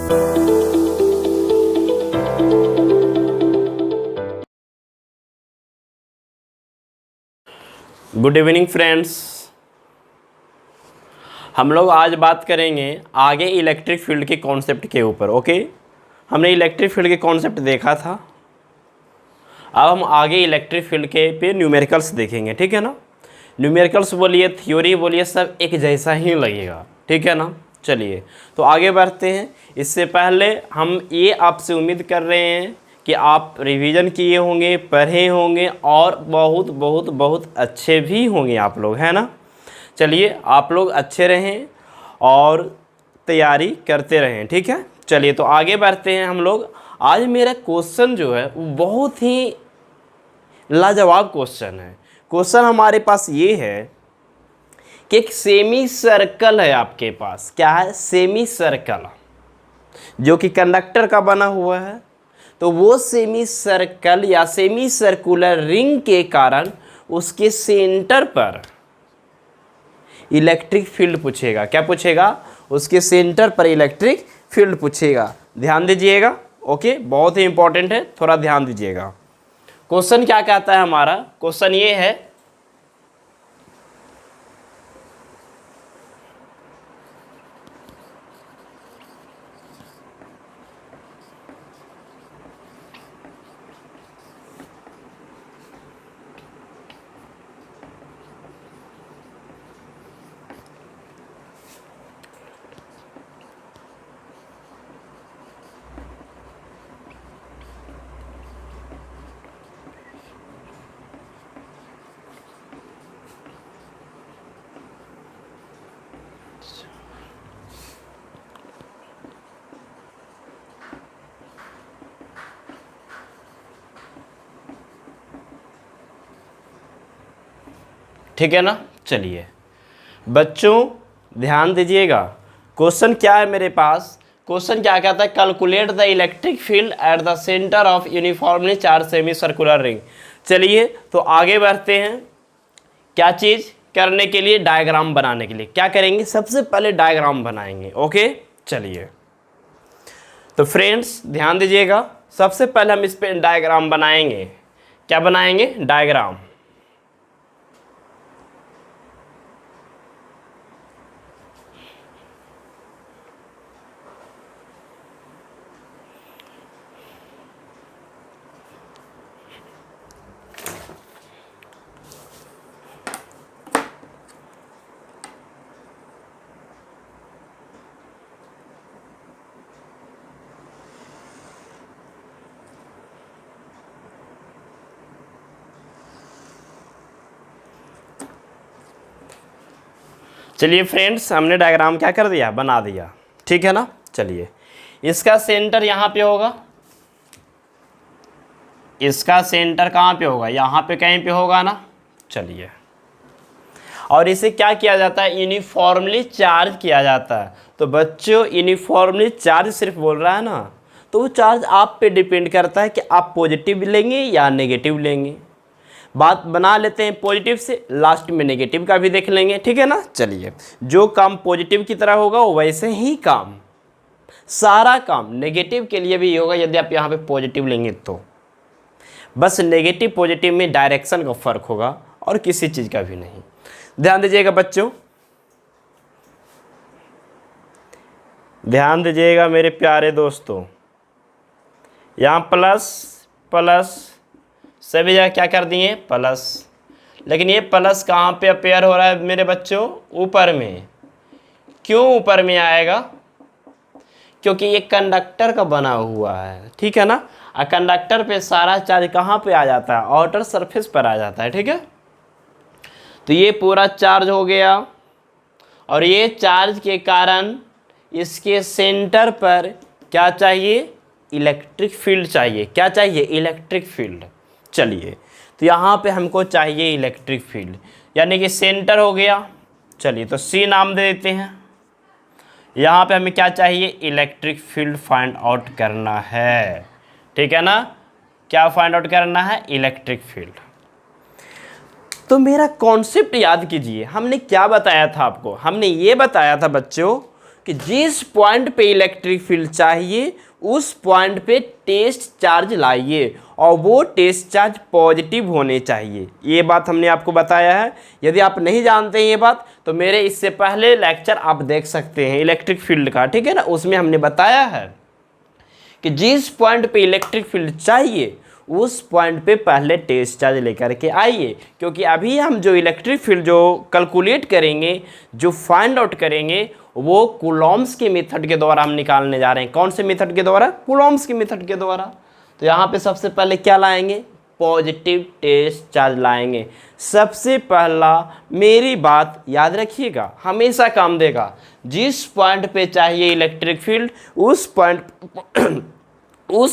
Good evening friends, हम लोग आज बात करेंगे आगे इलेक्ट्रिक फील्ड के कॉन्सेप्ट के ऊपर। ओके, हमने इलेक्ट्रिक फील्ड के कॉन्सेप्ट देखा था, अब हम आगे इलेक्ट्रिक फील्ड के पे न्यूमेरिकल्स देखेंगे। ठीक है ना, न्यूमेरिकल्स बोलिए, थ्योरी बोलिए, सब एक जैसा ही लगेगा। ठीक है ना, चलिए तो आगे बढ़ते हैं। इससे पहले हम ये आपसे उम्मीद कर रहे हैं कि आप रिवीजन किए होंगे, पढ़े होंगे और बहुत बहुत बहुत अच्छे भी होंगे आप लोग, है ना। चलिए आप लोग अच्छे रहें और तैयारी करते रहें। ठीक है, चलिए तो आगे बढ़ते हैं हम लोग। आज मेरा क्वेश्चन जो है वो बहुत ही लाजवाब क्वेश्चन है। क्वेश्चन हमारे पास ये है कि एक सेमी सर्कल है आपके पास। क्या है? सेमी सर्कल, जो कि कंडक्टर का बना हुआ है। तो वो सेमी सर्कल या सेमी सर्कुलर रिंग के कारण उसके सेंटर पर इलेक्ट्रिक फील्ड पूछेगा। क्या पूछेगा? उसके सेंटर पर इलेक्ट्रिक फील्ड पूछेगा। ध्यान दीजिएगा। ओके, बहुत ही इंपॉर्टेंट है, थोड़ा ध्यान दीजिएगा। क्वेश्चन क्या कहता है हमारा? क्वेश्चन ये है, ठीक है ना। चलिए बच्चों ध्यान दीजिएगा। क्वेश्चन क्या है मेरे पास? क्वेश्चन क्या कहता है? Calculate the electric field at the centre of uniformly charge semi circular ring. चलिए तो आगे बढ़ते हैं। क्या चीज़ करने के लिए? डायग्राम बनाने के लिए क्या करेंगे? सबसे पहले डायग्राम बनाएंगे। ओके, चलिए तो फ्रेंड्स ध्यान दीजिएगा। सबसे पहले हम इस पर डायग्राम बनाएंगे। क्या बनाएंगे? डायग्राम। चलिए फ्रेंड्स, हमने डायग्राम क्या कर दिया? बना दिया। ठीक है ना। चलिए इसका सेंटर यहाँ पे होगा। इसका सेंटर कहाँ पे होगा? यहाँ पे कहीं पे होगा ना। चलिए, और इसे क्या किया जाता है? यूनिफॉर्मली चार्ज किया जाता है। तो बच्चों यूनिफॉर्मली चार्ज सिर्फ बोल रहा है ना, तो वो चार्ज आप पे डिपेंड करता है कि आप पॉजिटिव लेंगे या नेगेटिव लेंगे। बात बना लेते हैं पॉजिटिव से, लास्ट में नेगेटिव का भी देख लेंगे। ठीक है ना। चलिए, जो काम पॉजिटिव की तरह होगा वो वैसे ही काम, सारा काम नेगेटिव के लिए भी होगा यदि आप यहाँ पे पॉजिटिव लेंगे तो। बस नेगेटिव पॉजिटिव में डायरेक्शन का फर्क होगा और किसी चीज़ का भी नहीं। ध्यान दीजिएगा बच्चों, ध्यान दीजिएगा मेरे प्यारे दोस्तों। यहाँ प्लस प्लस सभी जगह क्या कर दिए? प्लस। लेकिन ये प्लस कहाँ पे अपेयर हो रहा है मेरे बच्चों? ऊपर में। क्यों ऊपर में आएगा? क्योंकि ये कंडक्टर का बना हुआ है। ठीक है ना। और कंडक्टर पे सारा चार्ज कहाँ पे आ जाता है? आउटर सरफेस पर आ जाता है। ठीक है, तो ये पूरा चार्ज हो गया और ये चार्ज के कारण इसके सेंटर पर क्या चाहिए? इलेक्ट्रिक फील्ड चाहिए। क्या चाहिए? Electric field. चलिए तो यहाँ पे हमको चाहिए इलेक्ट्रिक फील्ड, यानी कि सेंटर हो गया। चलिए तो सी नाम दे देते हैं। यहाँ पे हमें क्या चाहिए? इलेक्ट्रिक फील्ड फाइंड आउट करना है। ठीक है ना। क्या फाइंड आउट करना है? Electric field. तो मेरा कॉन्सेप्ट याद कीजिए, हमने क्या बताया था आपको? हमने ये बताया था बच्चों कि जिस पॉइंट पे इलेक्ट्रिक फील्ड चाहिए उस पॉइंट पे टेस्ट चार्ज लाइए और वो टेस्ट चार्ज पॉजिटिव होने चाहिए। ये बात हमने आपको बताया है। यदि आप नहीं जानते हैं ये बात तो मेरे इससे पहले लेक्चर आप देख सकते हैं इलेक्ट्रिक फील्ड का, ठीक है ना, उसमें हमने बताया है कि जिस पॉइंट पे इलेक्ट्रिक फील्ड चाहिए उस पॉइंट पे पहले टेस्ट चार्ज लेकर के आइए, क्योंकि अभी हम जो इलेक्ट्रिक फील्ड जो कैलकुलेट करेंगे, जो फाइंड आउट करेंगे, वो कूलॉम्स के मेथड के द्वारा हम निकालने जा रहे हैं। कौन से मेथड के द्वारा? कूलॉम्स के मेथड के द्वारा। तो यहाँ पे सबसे पहले क्या लाएंगे? पॉजिटिव टेस्ट चार्ज लाएंगे। सबसे पहला मेरी बात याद रखिएगा, हमेशा काम देगा। जिस पॉइंट पे चाहिए इलेक्ट्रिक फील्ड उस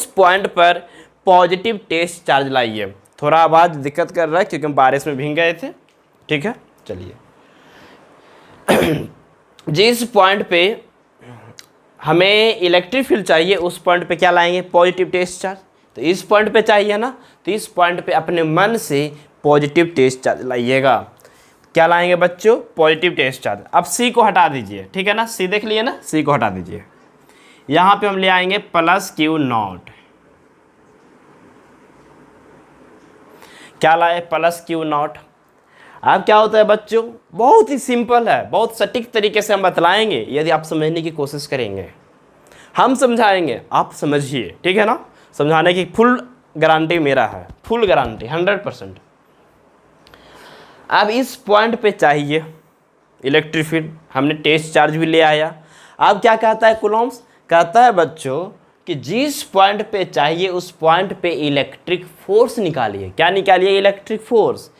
पॉइंट पर पॉजिटिव टेस्ट चार्ज लाइए। थोड़ा आवाज़ दिक्कत कर रहा है क्योंकि हम बारिश में भीग गए थे, ठीक है। चलिए जिस पॉइंट पे हमें इलेक्ट्रिक फील्ड चाहिए उस पॉइंट पे क्या लाएंगे? Positive test charge. तो इस पॉइंट पे चाहिए ना, तो इस पॉइंट पे अपने मन से पॉजिटिव टेस्ट चार्ज लाइएगा। क्या लाएंगे बच्चों? Positive test charge. अब सी को हटा दीजिए, ठीक है ना, सी देख लिए ना, सी को हटा दीजिए। यहाँ पे हम ले आएंगे प्लस क्यू नॉट। क्या लाए? Plus Q not. अब क्या होता है बच्चों? बहुत ही सिंपल है, बहुत सटीक तरीके से हम बतलाएंगे। यदि आप समझने की कोशिश करेंगे, हम समझाएंगे, आप समझिए, ठीक है ना। समझाने की फुल गारंटी मेरा है, फुल गारंटी 100%। अब इस पॉइंट पे चाहिए इलेक्ट्रिक फील्ड, हमने टेस्ट चार्ज भी ले आया। अब क्या कहता है कूलॉम्स? कहता है बच्चों कि जिस पॉइंट पे चाहिए उस पॉइंट पे इलेक्ट्रिक फोर्स निकालिए। क्या निकालिए? Electric force.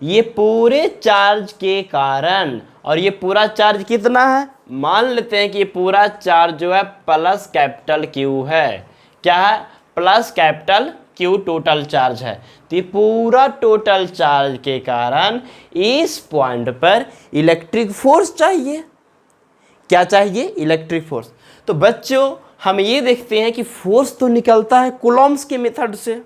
ये पूरे चार्ज के कारण, और ये पूरा चार्ज कितना है? मान लेते हैं कि ये पूरा चार्ज जो है प्लस कैपिटल क्यू है। क्या है? Plus capital Q total charge है। तो ये पूरा टोटल चार्ज के कारण इस पॉइंट पर इलेक्ट्रिक फोर्स चाहिए। क्या चाहिए? Electric force. तो बच्चों हम ये देखते हैं कि फोर्स तो निकलता है कूलॉम्स के मेथड से।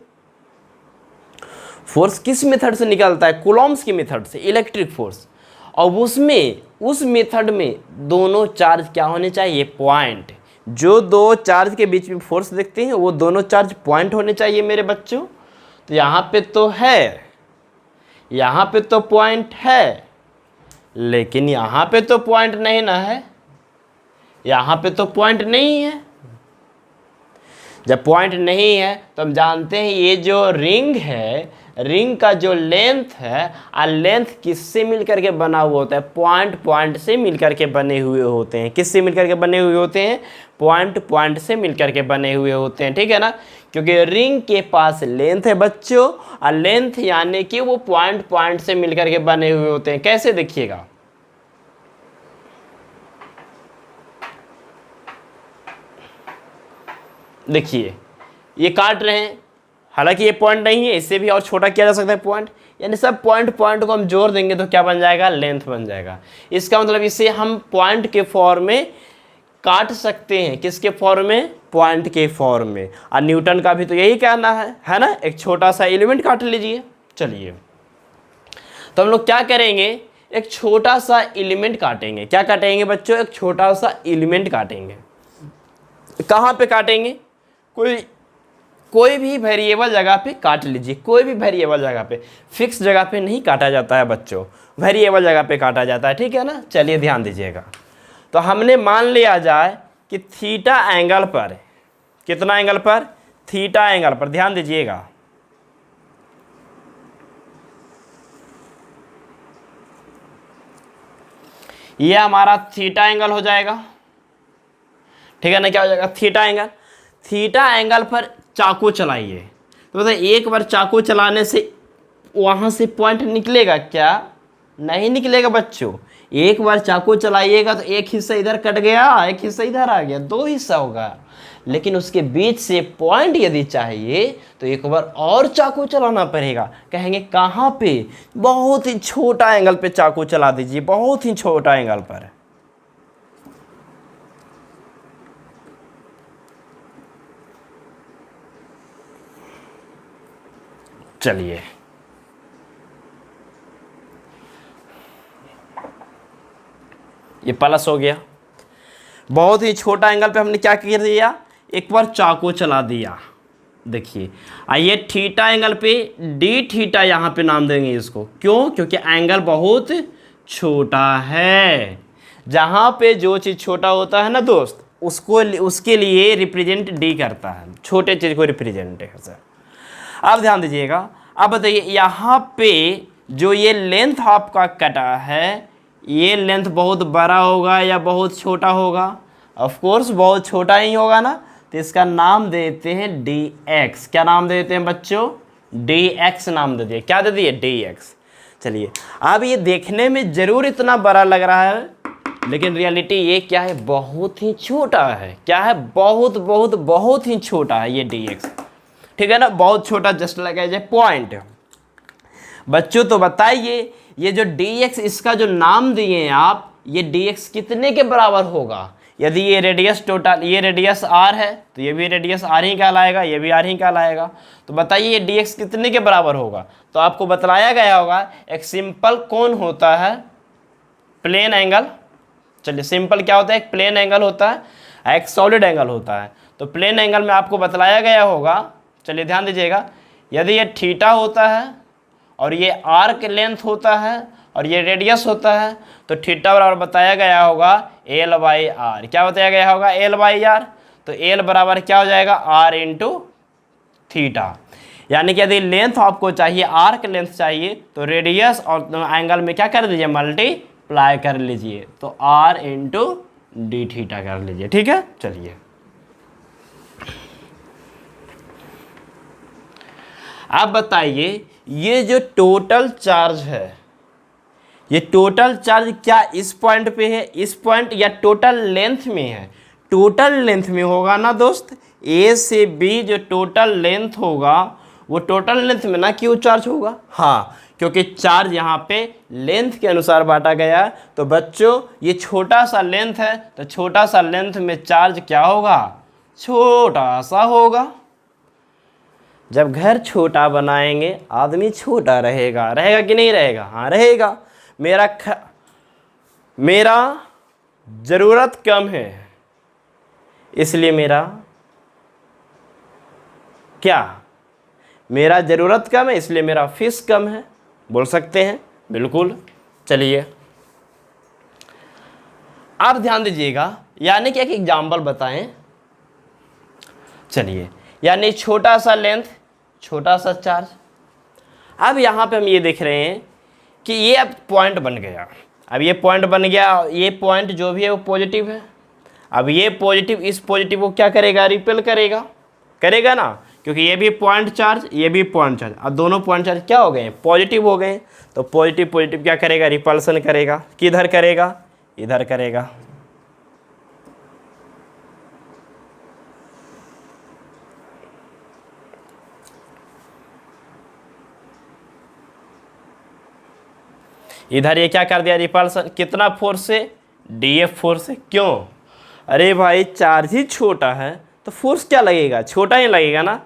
फोर्स किस मेथड से निकलता है? कूलॉम्स के मेथड से, इलेक्ट्रिक फोर्स। और उसमें, उस मेथड में दोनों चार्ज क्या होने चाहिए? पॉइंट। जो दो चार्ज के बीच में फोर्स देखते हैं वो दोनों चार्ज पॉइंट होने चाहिए मेरे बच्चों। तो यहाँ पे तो है, यहाँ पे तो पॉइंट है, लेकिन यहाँ पे तो पॉइंट नहीं ना है, यहाँ पे तो पॉइंट नहीं है। जब पॉइंट नहीं है तो हम जानते हैं ये जो रिंग है, रिंग का जो लेंथ है, आ लेंथ किससे मिलकर के बना हुआ होता है? पॉइंट पॉइंट से मिलकर के बने हुए होते हैं। किससे मिलकर के बने हुए होते हैं? पॉइंट पॉइंट से मिलकर के बने हुए होते हैं, ठीक है ना। क्योंकि रिंग के पास लेंथ है बच्चों, और लेंथ यानी कि वो पॉइंट पॉइंट से मिलकर के बने हुए होते हैं। कैसे? देखिएगा, देखिए ये काट रहे हैं, हालांकि ये पॉइंट नहीं है, इससे भी और छोटा किया जा सकता है पॉइंट। यानी सब पॉइंट पॉइंट को हम जोड़ देंगे तो क्या बन जाएगा? लेंथ बन जाएगा। इसका मतलब इसे हम पॉइंट के फॉर्म में काट सकते हैं। किसके फॉर्म में? पॉइंट के फॉर्म में। और न्यूटन का भी तो यही कहना है ना, एक छोटा सा एलिमेंट काट लीजिए। चलिए तो हम लोग क्या करेंगे? एक छोटा सा एलिमेंट काटेंगे। क्या काटेंगे बच्चों? एक छोटा सा एलिमेंट काटेंगे। कहाँ पे काटेंगे? कोई भी वेरिएबल जगह पे काट लीजिए। कोई भी वेरिएबल जगह पे, फिक्स जगह पे नहीं काटा जाता है बच्चों, वेरिएबल जगह पे काटा जाता है, ठीक है ना। चलिए ध्यान दीजिएगा। तो हमने मान लिया जाए कि थीटा एंगल पर, कितना एंगल पर? थीटा एंगल पर। ध्यान दीजिएगा, ये हमारा थीटा एंगल हो जाएगा, ठीक है ना। क्या हो जाएगा? Theta angle. थीटा एंगल पर चाकू चलाइए। तो बताइए, एक बार चाकू चलाने से वहाँ से पॉइंट निकलेगा क्या? नहीं निकलेगा बच्चों। एक बार चाकू चलाइएगा तो एक हिस्सा इधर कट गया, एक हिस्सा इधर आ गया, दो हिस्सा होगा। लेकिन उसके बीच से पॉइंट यदि चाहिए तो एक बार और चाकू चलाना पड़ेगा। कहेंगे कहाँ पे? बहुत ही छोटा एंगल पे चाकू चला दीजिए, बहुत ही छोटा एंगल पर। चलिए ये प्लस हो गया। बहुत ही छोटा एंगल पे हमने क्या कर दिया, एक बार चाकू चला दिया। देखिए आइए थीटा एंगल पे डी थीटा यहाँ पे नाम देंगे इसको, क्यों? क्योंकि एंगल बहुत छोटा है। जहाँ पे जो चीज़ छोटा होता है ना दोस्त, उसको उसके लिए रिप्रेजेंट डी करता है, छोटे चीज़ को रिप्रेजेंट है सर। अब ध्यान दीजिएगा, अब बताइए यहाँ पे जो ये लेंथ आपका कटा है, ये लेंथ बहुत बड़ा होगा या बहुत छोटा होगा? ऑफ कोर्स बहुत छोटा ही होगा ना, तो इसका नाम देते हैं dx। क्या नाम देते हैं बच्चों? dx नाम दे दिए। क्या दे दिए? dx। चलिए अब ये देखने में जरूर इतना बड़ा लग रहा है, लेकिन रियलिटी ये क्या है, बहुत ही छोटा है। क्या है? बहुत बहुत बहुत ही छोटा है ये dx, ठीक है ना, बहुत छोटा, जस्ट लगा जाए पॉइंट। बच्चों तो बताइए ये जो dx इसका जो नाम दिए हैं आप, ये dx कितने के बराबर होगा? यदि ये रेडियस टोटल, ये रेडियस r है तो ये भी रेडियस r ही कहलाएगा, ये भी r ही कहलाएगा। तो बताइए ये dx कितने के बराबर होगा? तो आपको बतलाया गया होगा एक सिंपल कोण होता है, प्लेन एंगल। चलिए सिंपल क्या होता है? एक प्लेन एंगल होता है, एक सॉलिड एंगल होता है। तो प्लेन एंगल में आपको बतलाया गया होगा, चलिए ध्यान दीजिएगा, यदि ये थीटा होता है और ये आर के लेंथ होता है और ये रेडियस होता है, तो थीटा बराबर बताया गया होगा एल बाई आर। क्या बताया गया होगा? L by R. तो एल बराबर क्या हो जाएगा? R into theta. यानी कि यदि लेंथ आपको चाहिए, आर के लेंथ चाहिए, तो रेडियस और एंगल में क्या कर दीजिए? मल्टीप्लाई कर लीजिए, तो आर इंटू डी थीटा कर लीजिए, ठीक है। चलिए आप बताइए ये जो टोटल चार्ज है, ये टोटल चार्ज क्या इस पॉइंट पे है, इस पॉइंट, या टोटल लेंथ में है? टोटल लेंथ में होगा ना दोस्त। ए से बी जो टोटल लेंथ होगा वो टोटल लेंथ में ना क्यों चार्ज होगा? हाँ, क्योंकि चार्ज यहाँ पे लेंथ के अनुसार बांटा गया है। तो बच्चों ये छोटा सा लेंथ है, तो छोटा सा लेंथ में चार्ज क्या होगा? छोटा सा होगा। जब घर छोटा बनाएंगे आदमी छोटा रहेगा, रहेगा कि नहीं रहेगा? हाँ रहेगा। मेरा ज़रूरत कम है, इसलिए मेरा क्या? मेरा ज़रूरत कम है इसलिए मेरा फीस कम है, बोल सकते हैं, बिल्कुल। चलिए आप ध्यान दीजिएगा, यानी कि एक एग्जाम्पल बताएं। चलिए यानी छोटा सा लेंथ, छोटा सा चार्ज। अब यहाँ पे हम ये देख रहे हैं कि ये अब पॉइंट बन गया। अब ये पॉइंट बन गया, ये पॉइंट जो भी है वो पॉजिटिव है। अब ये पॉजिटिव इस पॉजिटिव को क्या करेगा? रिपेल करेगा, करेगा ना, क्योंकि ये भी पॉइंट चार्ज, ये भी पॉइंट चार्ज। अब दोनों पॉइंट चार्ज क्या हो गए? पॉजिटिव हो गए। तो पॉजिटिव पॉजिटिव क्या करेगा? रिपल्सन करेगा। किधर करेगा? इधर करेगा। इधर ये क्या कर दिया? रिपल्सन। कितना फोर्स से? डीएफ फोर्स से। क्यों? अरे भाई चार्ज ही छोटा है तो फोर्स क्या लगेगा? छोटा ही लगेगा ना।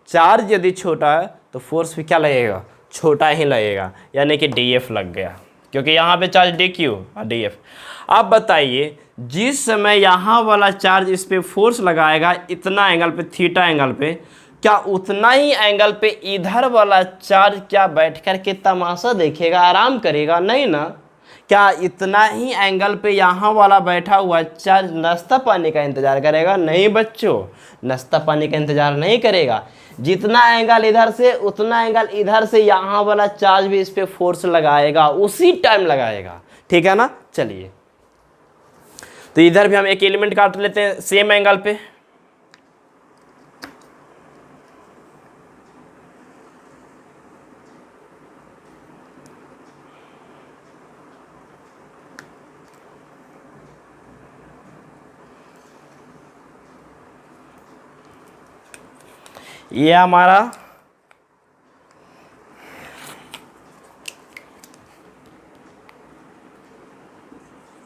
चार्ज यदि छोटा है तो फोर्स भी क्या लगेगा? छोटा ही लगेगा, यानी कि डीएफ लग गया, क्योंकि यहाँ पे चार्ज डी क्यू और डीएफ। अब बताइए जिस समय यहाँ वाला चार्ज इस पे फोर्स लगाएगा इतना एंगल पे, थीटा एंगल पे, क्या उतना ही एंगल पे इधर वाला चार्ज क्या बैठ कर के तमाशा देखेगा, आराम करेगा? नहीं ना। क्या इतना ही एंगल पे यहाँ वाला बैठा हुआ चार्ज नाश्ता पानी का इंतज़ार करेगा? नहीं बच्चों, नाश्ता पानी का इंतज़ार नहीं करेगा। जितना एंगल इधर से उतना एंगल इधर से यहाँ वाला चार्ज भी इस पे फोर्स लगाएगा, उसी टाइम लगाएगा, ठीक है ना। चलिए तो इधर भी हम एक एलिमेंट काट लेते हैं सेम एंगल पे। ये हमारा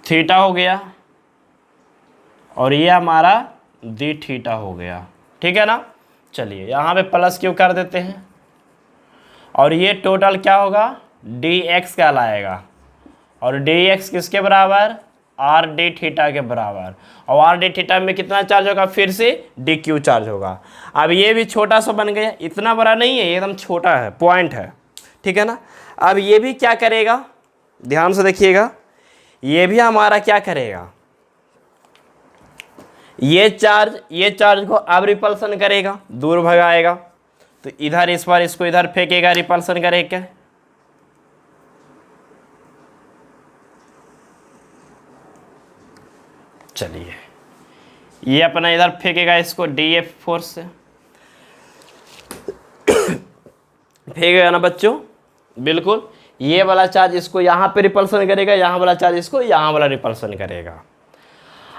थीटा हो गया और ये हमारा डी थीटा हो गया, ठीक है ना। चलिए यहाँ पे प्लस क्यों कर देते हैं, और ये टोटल क्या होगा? डी एक्स कहलाएगा। और डी एक्स किसके बराबर? आर डी थीटा के बराबर, और आर डी थीटा में कितना चार्ज होगा, फिर से डी क्यू चार्ज होगा। अब ये भी छोटा सा बन गया, इतना बड़ा नहीं है, एकदम छोटा है, पॉइंट है, ठीक है ना। अब ये भी क्या करेगा, ध्यान से देखिएगा, ये भी हमारा क्या करेगा, ये चार्ज को अब रिपल्सन करेगा, दूर भगाएगा, तो इधर इस बार इसको इधर फेंकेगा, रिपल्सन करेगा। चलिए ये अपना इधर फेंकेगा इसको डीएफ फोर्स से, फेंकेगा ना बच्चों, बिल्कुल। ये वाला चार्ज इसको यहाँ पे रिपल्सन करेगा, यहाँ वाला चार्ज इसको यहाँ वाला रिपल्सन करेगा।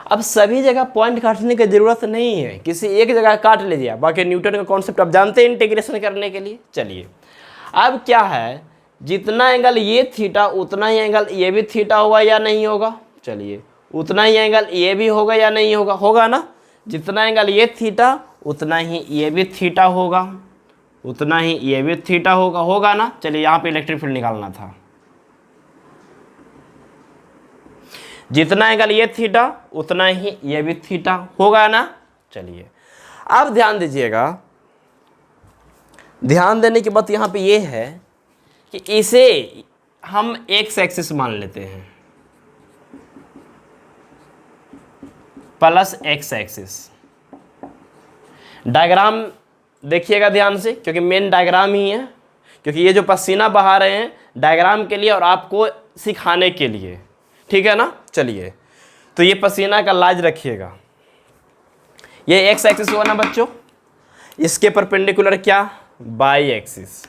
अब सभी जगह पॉइंट काटने की जरूरत नहीं है, किसी एक जगह काट लीजिए, बाकी न्यूटन का कॉन्सेप्ट आप जानते हैं इंटीग्रेशन करने के लिए। चलिए अब क्या है, जितना एंगल ये थीटा उतना ही एंगल ये भी थीटा होगा या नहीं होगा, चलिए उतना ही एंगल ये भी होगा या नहीं होगा, होगा ना। जितना एंगल ये थीटा उतना ही ये भी थीटा होगा, उतना ही ये भी थीटा होगा, होगा ना। चलिए यहाँ पे इलेक्ट्रिक फील्ड निकालना था, जितना एंगल ये थीटा उतना ही ये भी थीटा होगा ना। चलिए अब ध्यान दीजिएगा, ध्यान देने की बात यहाँ पे ये है कि इसे हम एक्स एक्सिस मान लेते हैं, प्लस एक्स एक्सिस। डायग्राम देखिएगा ध्यान से, क्योंकि मेन डायग्राम ही है, क्योंकि ये जो पसीना बहा रहे हैं डायग्राम के लिए और आपको सिखाने के लिए, ठीक है ना। चलिए तो ये पसीना का लाज रखिएगा, ये एक्स एक्सिस हुआ ना बच्चों, इसके परपेंडिकुलर क्या, बाई एक्सिस।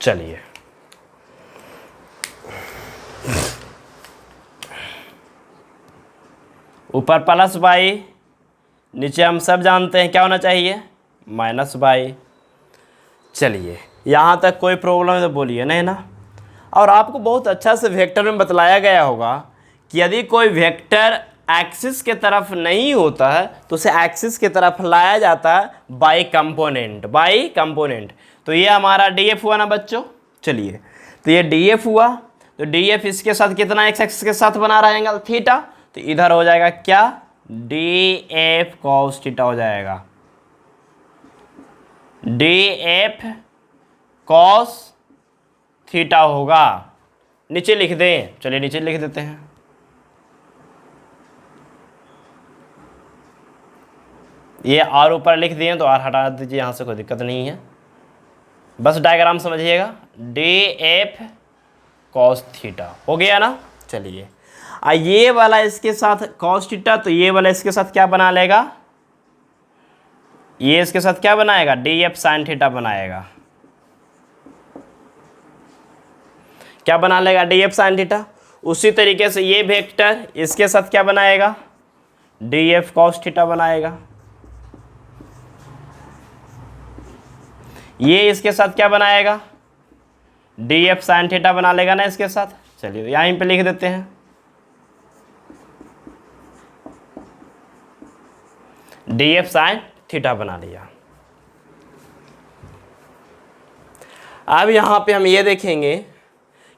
चलिए ऊपर प्लस बाई, नीचे हम सब जानते हैं क्या होना चाहिए, माइनस बाई। चलिए यहाँ तक कोई प्रॉब्लम है तो बोलिए, नहीं ना। और आपको बहुत अच्छा से वेक्टर में बतलाया गया होगा कि यदि कोई वेक्टर एक्सिस के तरफ नहीं होता है तो उसे एक्सिस के तरफ लाया जाता है बाई कंपोनेंट। तो ये हमारा डीएफ हुआ ना बच्चों। चलिए तो ये डीएफ हुआ, तो डीएफ इसके साथ कितना एक्स एक्सिस के साथ बना रहा है एंगल थीटा, तो इधर हो जाएगा क्या, डी एफ कॉस थीटा हो जाएगा, डी एफ कॉस थीटा होगा। नीचे लिख दें, चलिए नीचे लिख देते हैं, ये आर ऊपर लिख दिए तो आर हटा दीजिए, यहाँ से कोई दिक्कत नहीं है, बस डायग्राम समझिएगा, डी एफ कॉस थीटा हो गया ना। चलिए ये वाला इसके साथ कॉस थीटा, तो ये वाला इसके साथ क्या बना लेगा, ये इसके साथ क्या बनाएगा, डी एफ साइन थीटा बनाएगा, क्या बना लेगा, डी एफ साइन थीटा। उसी तरीके से ये वेक्टर इसके साथ क्या बनाएगा, डी एफ कॉस थीटा बनाएगा, ये इसके साथ क्या बनाएगा, डी एफ साइन थीटा बना लेगा ना इसके साथ। चलिए यहीं पे लिख देते हैं, डी एफ साइन थीटा बना लिया। अब यहाँ पे हम ये देखेंगे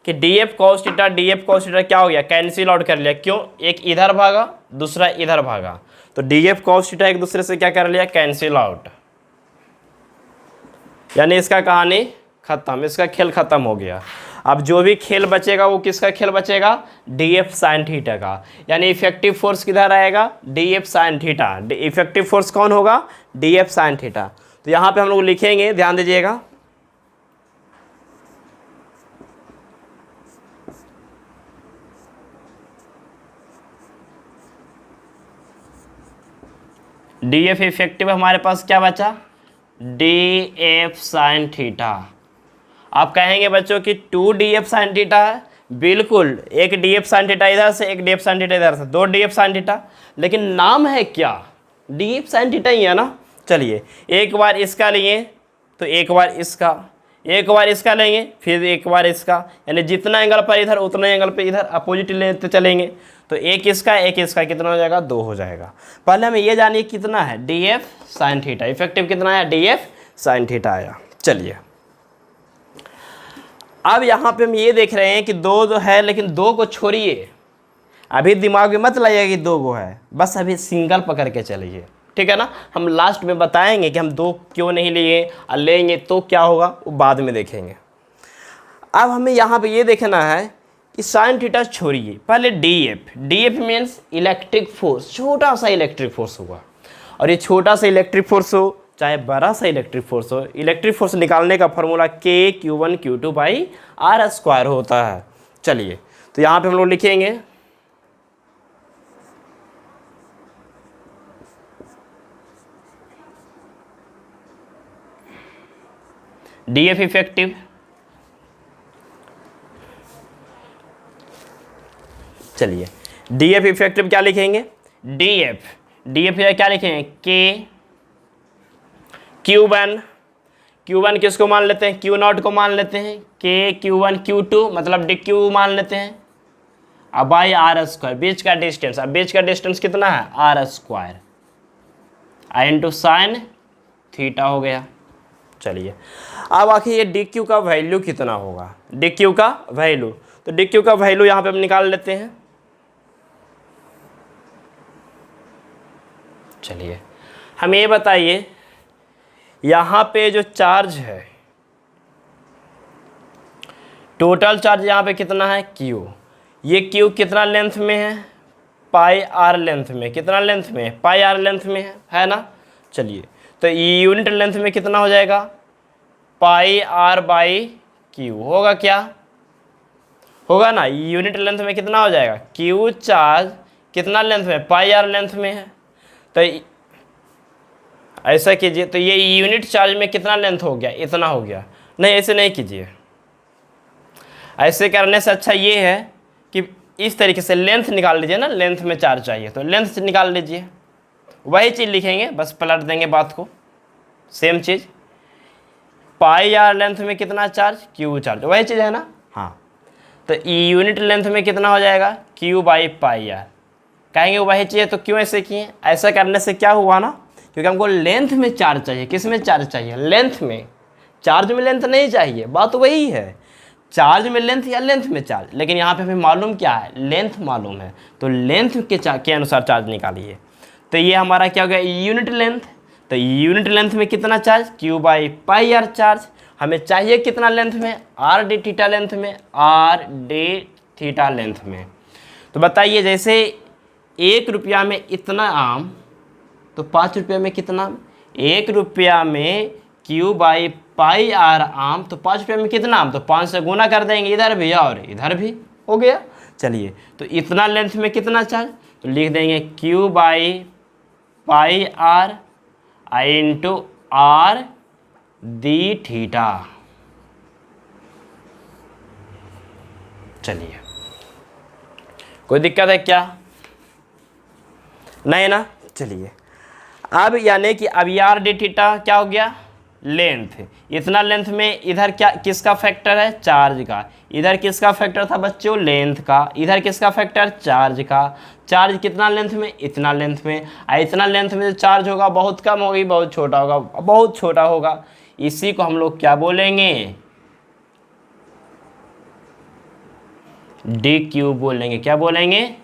कि डी एफ कॉस थीटा क्या हो गया, कैंसिल आउट कर लिया। क्यों, एक इधर भागा दूसरा इधर भागा, तो डी एफ कॉस थीटा एक दूसरे से क्या कर लिया, कैंसिल आउट, यानी इसका कहानी खत्म, इसका खेल खत्म हो गया। अब जो भी खेल बचेगा वो किसका खेल बचेगा, डी एफ साइन थीटा का, यानी इफेक्टिव फोर्स किधर आएगा, D F sine theta. Effective force कौन होगा, डी एफ साइन थीटा। तो यहाँ पे हम लोग लिखेंगे, ध्यान दीजिएगा, डी एफ इफेक्टिव हमारे पास क्या बचा, डी एफ साइन थीटा। आप कहेंगे बच्चों कि 2 डी एफ साइन थीटा है, बिल्कुल, एक डी एफ साइन थीटा इधर से, एक डी एफ साइन थीटा इधर से, 2 डी एफ साइन थीटा, लेकिन नाम है क्या, डी एफ साइन थीटा ही है ना। चलिए एक बार इसका लिए तो एक बार इसका, एक बार इसका लेंगे फिर एक बार इसका, यानी जितना एंगल पर इधर उतना एंगल पे इधर अपोजिट लेते चलेंगे। तो एक इसका कितना हो जाएगा, 2 हो जाएगा। पहले हमें ये जानिए कितना है, D F sine theta, effective कितना आया, डी एफ साइन थीटा आया। चलिए अब यहाँ पे हम ये देख रहे हैं कि 2 है, लेकिन 2 को छोड़िए, अभी दिमाग में मत लाइएगा कि 2 को है, बस अभी सिंगल पकड़ के चलिए, ठीक है ना। हम लास्ट में बताएंगे कि हम 2 क्यों नहीं लिए और लेंगे तो क्या होगा, वो बाद में देखेंगे। अब हमें यहाँ पे ये देखना है कि साइन थीटा छोड़िए, पहले D F means electric force, छोटा सा इलेक्ट्रिक फोर्स होगा। और ये छोटा सा इलेक्ट्रिक फोर्स हो चाहे बड़ा सा इलेक्ट्रिक फोर्स हो, इलेक्ट्रिक फोर्स निकालने का फॉर्मूला K/Q1/Q2/R² होता है। चलिए तो यहाँ पे हम लोग लिखेंगे डी एफ इफेक्टिव, चलिए डी एफ इफेक्टिव क्या लिखेंगे, डी एफ क्या लिखेंगे, Q1 किसको मान लेते हैं, Q0 को मान लेते हैं, K/Q1/Q2 मतलब डी क्यू मान लेते हैं, अब बाई R², बीच का डिस्टेंस, अब बीच का डिस्टेंस कितना है, R² आई इंटू साइन थीटा हो गया। चलिए अब आखिर ये डी क्यू का वैल्यू कितना होगा, डी क्यू का वैल्यू, तो डी क्यू का वैल्यू यहाँ पे हम निकाल लेते हैं। चलिए हम ये बताइए यहाँ पे जो चार्ज है, टोटल चार्ज यहाँ पे कितना है, Q, ये Q कितना लेंथ में है, πr लेंथ में, कितना लेंथ में, πr लेंथ में है ना। चलिए तो यूनिट लेंथ में कितना हो जाएगा, πr/Q होगा, क्या होगा ना, यूनिट लेंथ में कितना हो जाएगा, Q चार्ज कितना लेंथ में, πr लेंथ में है, तो ऐसा कीजिए, तो ये यूनिट चार्ज में कितना लेंथ हो गया, इतना हो गया। नहीं ऐसे नहीं कीजिए, ऐसे करने से अच्छा ये है कि इस तरीके से लेंथ निकाल लीजिए ना, लेंथ में चार्ज चाहिए तो लेंथ से निकाल लीजिए, वही चीज़ लिखेंगे, बस पलट देंगे बात को, सेम चीज़, πr लेंथ में कितना चार्ज, Q चार्ज, वही चीज़ है ना। हाँ तो यूनिट लेंथ में कितना हो जाएगा, Q/πr, कहेंगे वही चीज़, तो क्यों ऐसे किए, ऐसा करने से क्या हुआ ना, क्योंकि हमको लेंथ में चार्ज चाहिए, किस में चार्ज चाहिए, लेंथ में, चार्ज में लेंथ नहीं चाहिए, बात तो वही है, चार्ज में लेंथ या लेंथ में चार्ज, लेकिन यहाँ पे हमें मालूम क्या है, लेंथ मालूम है, तो लेंथ के अनुसार चार्ज निकालिए। तो ये हमारा क्या हो गया, यूनिट लेंथ, तो यूनिट लेंथ में कितना चार्ज, Q/πr चार्ज, हमें चाहिए कितना लेंथ में, r/d लेंथ में, r/d लेंथ में। तो बताइए जैसे 1 रुपया में इतना आम, तो 5 रुपये में कितना, 1 रुपया में Q/πr आम, तो 5 रुपये में कितना आम, तो 5 से गुना कर देंगे इधर भी और इधर भी, हो गया। चलिए तो इतना लेंथ में कितना चार्ज, तो लिख देंगे Q/πr आई इंटू r/d। चलिए कोई दिक्कत है क्या, नहीं ना। चलिए अब यानी कि अब r/d क्या हो गया, लेंथ, इतना लेंथ में इधर क्या किसका फैक्टर है, चार्ज का, इधर किसका फैक्टर था बच्चों, लेंथ का, इधर किसका फैक्टर, चार्ज का, चार्ज कितना लेंथ में, इतना लेंथ में, इतना लेंथ में जो चार्ज होगा बहुत कम होगी, बहुत छोटा होगा, बहुत छोटा होगा, इसी को हम लोग क्या बोलेंगे, डी क्यू बोलेंगे, क्या बोलेंगे,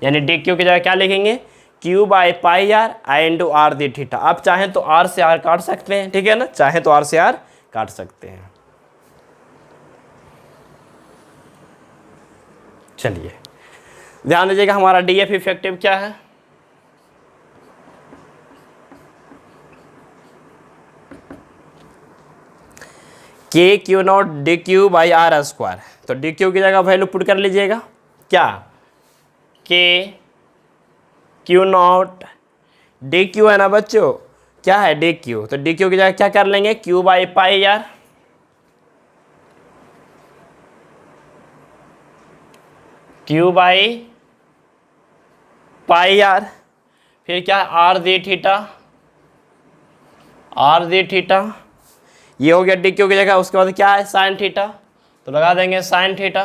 यानी डी क्यू की जगह क्या लिखेंगे, Q/πr आई इंटू r/d। आप चाहें तो r से r काट सकते हैं, ठीक है ना, चाहें तो r से r काट सकते हैं। चलिए ध्यान दीजिएगा हमारा डी एफ इफेक्टिव क्या है, K/Q0 dq/r², तो डी क्यू की जगह वैल्यू पुट कर लीजिएगा, क्या K/Q0 dq है ना बच्चों, क्या है dq, तो dq की जगह क्या कर लेंगे, Q/πr, Q/πr, फिर क्या r/d, ये हो गया dq की जगह, उसके बाद क्या है साइन थीटा, तो लगा देंगे साइन थीटा,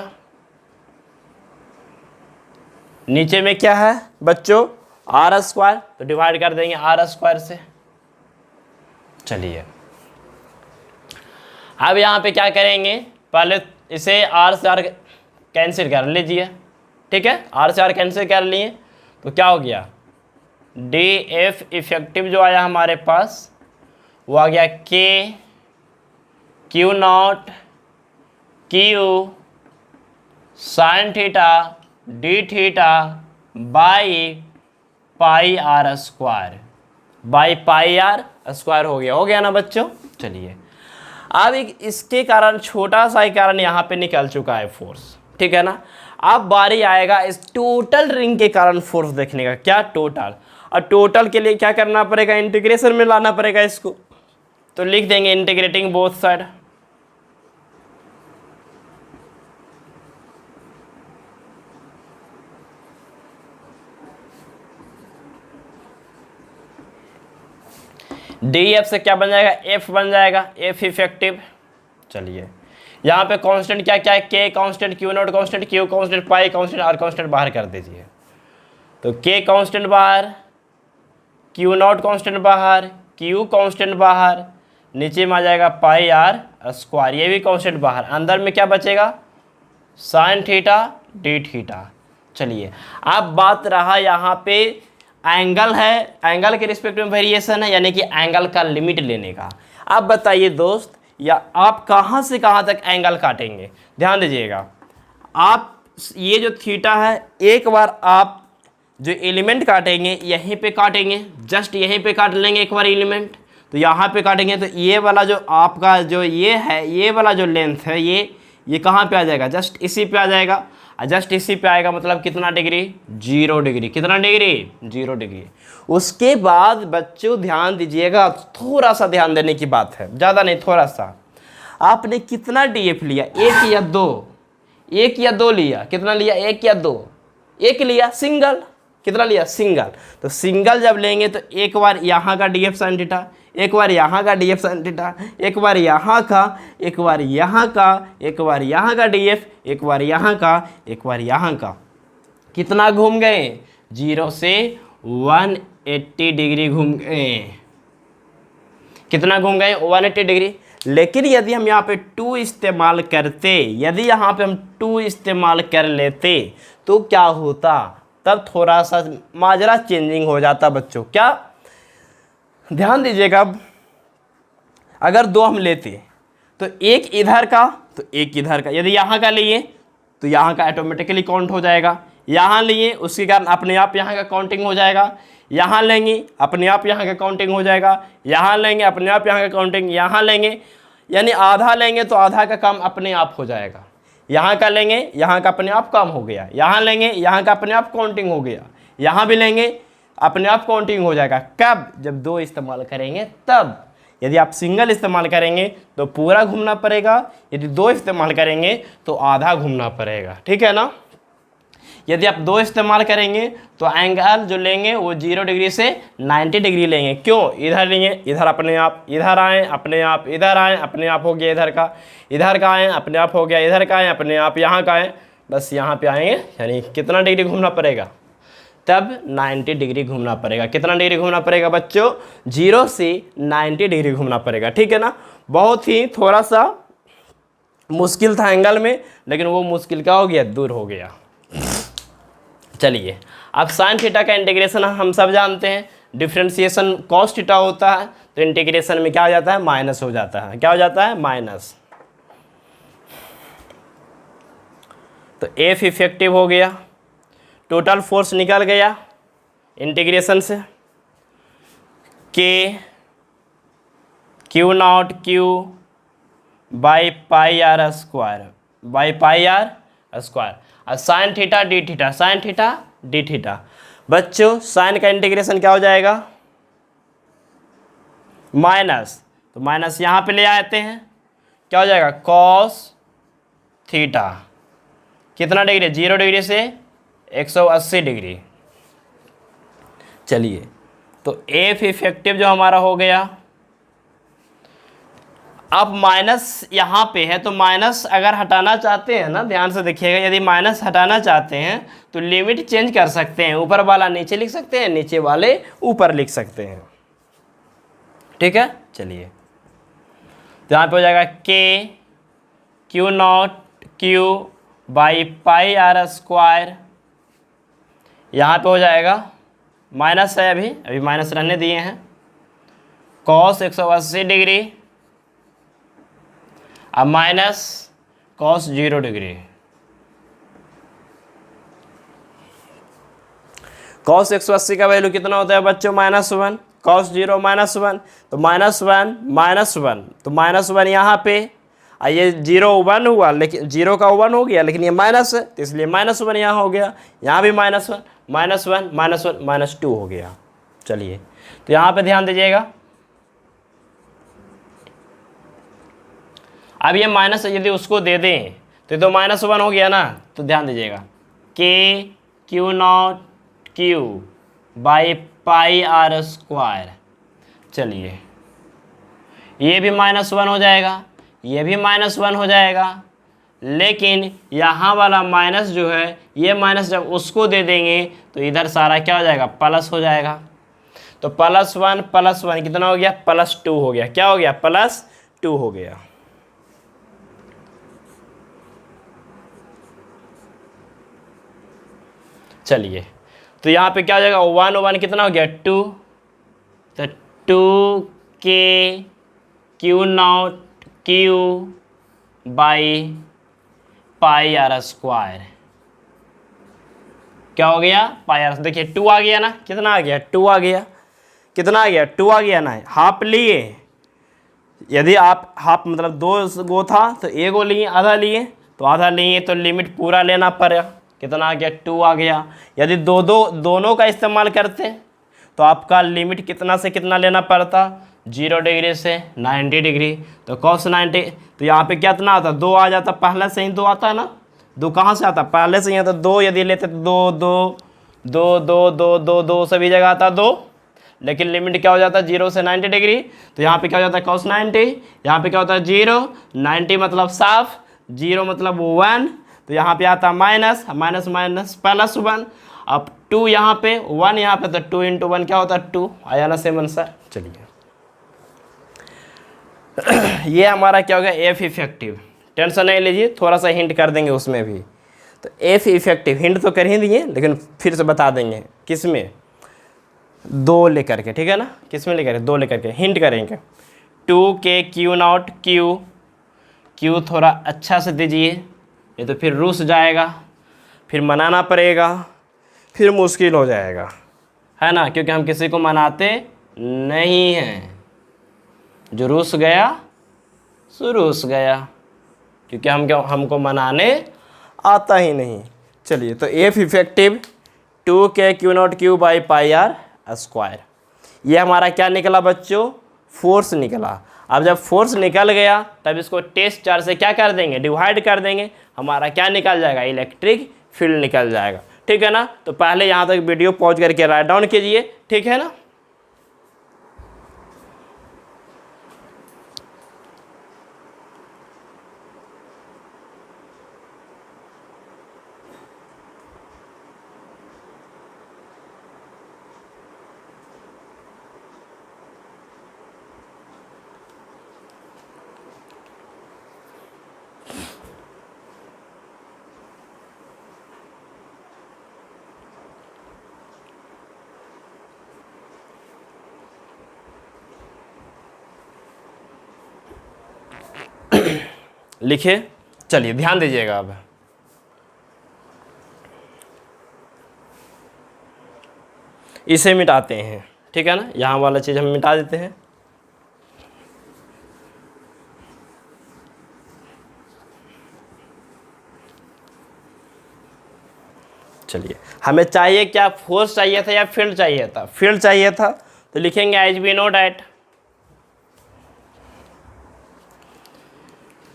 नीचे में क्या है बच्चों, आर स्क्वायर, तो डिवाइड कर देंगे आर स्क्वायर से। चलिए अब यहाँ पे क्या करेंगे, पहले इसे आर से आर कैंसिल कर लीजिए, ठीक है, आर से आर कैंसिल कर लिए तो क्या हो गया, डी एफ इफेक्टिव जो आया हमारे पास वो आ गया K Q naught Q sine theta D theta by pi are square, by pi are square हो गया ना बच्चों। चलिए अब एक इसके कारण छोटा सा ही कारण यहाँ पे निकल चुका है फोर्स, ठीक है ना। अब बारी आएगा इस टोटल रिंग के कारण फोर्स देखने का, क्या टोटल, और टोटल के लिए क्या करना पड़ेगा, इंटीग्रेशन में लाना पड़ेगा इसको, तो लिख देंगे integrating both side, D F से क्या बन जाएगा, एफ बन जाएगा, एफ इफेक्टिव। चलिए यहाँ पे कांस्टेंट क्या क्या है, K constant, Q naught constant, Q constant, pi constant, R constant बाहर कर दीजिए, तो के कांस्टेंट बाहर, क्यू नॉट कांस्टेंट बाहर, क्यू कांस्टेंट बाहर, नीचे में आ जाएगा पाई आर स्क्वायर, ये भी कांस्टेंट बाहर, अंदर में क्या बचेगा, साइन थीटा डी थीटा। चलिए अब बात रहा यहाँ पे एंगल है, एंगल के रिस्पेक्ट में वेरिएशन है, यानी कि एंगल का लिमिट लेने का। अब बताइए दोस्त, या आप कहाँ से कहाँ तक एंगल काटेंगे, ध्यान दीजिएगा, आप ये जो थीटा है एक बार आप जो एलिमेंट काटेंगे यहीं पे काटेंगे, जस्ट यहीं पे काट लेंगे एक बार एलिमेंट, तो यहाँ पे काटेंगे तो ये वाला जो आपका जो ये है, ये वाला जो लेंथ है ये कहाँ पे आ जाएगा, जस्ट इसी पे आ जाएगा, जस्ट इसी पे आएगा, मतलब कितना डिग्री, 0 डिग्री, कितना डिग्री, 0 डिग्री। उसके बाद बच्चों ध्यान दीजिएगा, थोड़ा सा ध्यान देने की बात है, ज़्यादा नहीं थोड़ा सा, आपने कितना डीएफ लिया, 1 या 2, 1 या 2 लिया, कितना लिया, 1 या 2, 1 लिया, सिंगल, कितना लिया, सिंगल, तो सिंगल जब लेंगे तो एक बार यहाँ का डी एफ साइन थीटा, एक बार यहाँ का डी एफ साइन थीटा, एक बार यहाँ का, एक बार यहाँ का, एक बार यहाँ का डी एफ, एक बार यहाँ का, एक बार यहाँ का, कितना घूम गए, 0 से 180 डिग्री घूम गए, कितना घूम गए, 180 डिग्री। लेकिन यदि हम यहाँ पे 2 इस्तेमाल करते, यदि यहाँ पे हम 2 इस्तेमाल कर लेते तो क्या होता, तब थोड़ा सा माजरा चेंजिंग हो जाता बच्चों, क्या, ध्यान दीजिएगा, अगर 2 हम लेते तो एक इधर का तो एक इधर का, यदि यहाँ का लिए तो यहाँ का ऑटोमेटिकली काउंट हो जाएगा, यहाँ लिए उसके कारण अपने आप यहाँ का काउंटिंग हो जाएगा, यहाँ लेंगे अपने आप यहाँ का काउंटिंग हो जाएगा, यहाँ लेंगे अपने आप यहाँ का काउंटिंग, यहाँ लेंगे यानी आधा लेंगे तो आधा का काम अपने आप हो जाएगा, यहाँ का लेंगे यहाँ का अपने आप काम हो गया, यहाँ लेंगे यहाँ का अपने आप काउंटिंग हो गया, यहाँ भी लेंगे अपने आप काउंटिंग हो जाएगा। कब, जब 2 इस्तेमाल करेंगे तब। यदि आप सिंगल इस्तेमाल करेंगे तो पूरा घूमना पड़ेगा, यदि 2 इस्तेमाल करेंगे तो आधा घूमना पड़ेगा, ठीक है ना। यदि आप 2 इस्तेमाल करेंगे तो एंगल जो लेंगे वो 0 डिग्री से 90 डिग्री लेंगे। क्यों, इधर लेंगे इधर अपने आप, इधर आए अपने आप, इधर आए अपने आप हो गया इधर का आए अपने आप हो गया इधर का आए अपने आप, यहाँ का आए बस यहाँ पे आएंगे, यानी कितना डिग्री घूमना पड़ेगा, तब 90 डिग्री घूमना पड़ेगा। कितना डिग्री घूमना पड़ेगा बच्चों, 0 से 90 डिग्री घूमना पड़ेगा, ठीक है ना। बहुत ही थोड़ा सा मुश्किल था एंगल में, लेकिन वो मुश्किल क्या हो गया, दूर हो गया। चलिए अब साइन थीटा का इंटीग्रेशन हम सब जानते हैं, डिफ्रेंसिएशन कॉस थीटा होता है, तो इंटीग्रेशन में क्या हो जाता है, माइनस हो जाता है, क्या हो जाता है, माइनस। तो एफ इफेक्टिव हो गया, टोटल फोर्स निकल गया इंटीग्रेशन से, के Q naught q by pi are square, by pi are square, और sine theta D theta, sine theta D theta. बच्चों साइन का इंटीग्रेशन क्या हो जाएगा, माइनस, तो माइनस यहाँ पे ले आते हैं, क्या हो जाएगा, कॉस थीटा, कितना डिग्री, 0 डिग्री से 180 डिग्री। चलिए तो एफ इफेक्टिव जो हमारा हो गया, अब माइनस यहाँ पे है तो माइनस अगर हटाना चाहते हैं ना, ध्यान से देखिएगा, यदि माइनस हटाना चाहते हैं तो लिमिट चेंज कर सकते हैं, ऊपर वाला नीचे लिख सकते हैं, नीचे वाले ऊपर लिख सकते हैं। ठीक है, चलिए तो यहाँ पे हो जाएगा k Q naught q by pi are square. यहाँ पे हो जाएगा माइनस है, अभी माइनस रहने दिए हैं, कॉस 180 डिग्री अब माइनस कॉस 0 डिग्री। कॉस 180 का वैल्यू कितना होता है बच्चों? -1। कॉस 0 -1 तो -1 तो -1 यहाँ पे, ये 0 1 हुआ, लेकिन 0 का 1 हो गया, लेकिन ये माइनस है तो इसलिए -1 यहाँ हो गया, यहाँ भी -1 -2 हो गया। चलिए तो यहाँ पे ध्यान दीजिएगा, अब ये माइनस यदि उसको दे दें तो ये तो -1 हो गया ना, तो ध्यान दीजिएगा k Q naught q by pi are square. चलिए ये भी -1 हो जाएगा, ये भी -1 हो जाएगा, लेकिन यहाँ वाला माइनस जो है, ये माइनस जब उसको दे देंगे तो इधर सारा क्या हो जाएगा? प्लस हो जाएगा। तो +1 कितना हो गया? +2 हो गया। क्या हो गया? +2 हो गया। चलिए तो यहाँ पे क्या हो जाएगा? 1 कितना हो गया? 2, तो 2 k Q naught q by pi are square. क्या हो गया? Pi r. देखिए 2 आ गया ना, कितना आ गया? 2 आ गया, कितना आ गया? 2 आ गया ना। हाफ लिए, यदि आप हाफ मतलब 2 गो था तो 1 गो लिए, आधा लिए तो आधा लिए, तो लिमिट पूरा लेना पड़ेगा। कितना आ गया? 2 आ गया। यदि दोनों का इस्तेमाल करते तो आपका लिमिट कितना से कितना लेना पड़ता? 0 डिग्री से 90 डिग्री। तो cos 90, तो यहाँ पे कितना आता? 2 आ जाता, पहले से ही 2 आता है ना। 2 कहाँ से आता? पहले से ही आता। 2 यदि लेते तो 2 2 2 2 2 2 2 सभी जगह आता 2, लेकिन लिमिट क्या हो जाता है? 0 से 90 डिग्री। तो यहाँ पे क्या हो जाता है? cos 90। यहाँ पे क्या होता है? 0, 90 मतलब साफ, 0 मतलब 1, तो यहाँ पे आता माइनस +1। अब 2 यहाँ पे, 1 यहाँ पे, तो 2 × 1 क्या होता है? 2। आया ना सेम आंसर। चलिए ये हमारा क्या हो गया? F effective. टेंशन नहीं लीजिए, थोड़ा सा हिंट कर देंगे उसमें भी। तो एफ इफेक्टिव हिंट तो कर ही दिए, लेकिन फिर से बता देंगे किस में? 2 लेकर के, ठीक है ना। किस में लेकर के? 2 लेकर के हिंट करेंगे। 2 के क्यू नॉट क्यू थोड़ा अच्छा से दीजिए, ये तो फिर रुस जाएगा, फिर मनाना पड़ेगा, फिर मुश्किल हो जाएगा, है ना, क्योंकि हम किसी को मनाते नहीं हैं। जो रुस गया सो रुस गया, क्योंकि हमको मनाने आता ही नहीं। चलिए तो F effective 2 k Q naught q by pi are square, ये हमारा क्या निकला बच्चों? फोर्स निकला। अब जब फोर्स निकल गया तब इसको टेस्ट चार्ज से क्या कर देंगे? डिवाइड कर देंगे, हमारा क्या निकल जाएगा? इलेक्ट्रिक फील्ड निकल जाएगा। ठीक है ना। तो पहले यहाँ तक वीडियो पॉज करके राइट डाउन कीजिए, ठीक है ना। लिखे। चलिए ध्यान दीजिएगा, अब इसे मिटाते हैं, ठीक है ना। यहाँ वाला चीज़ हम मिटा देते हैं। चलिए हमें चाहिए क्या? फोर्स चाहिए था या फील्ड चाहिए था? फील्ड चाहिए था, तो लिखेंगे एज वी नो डैट।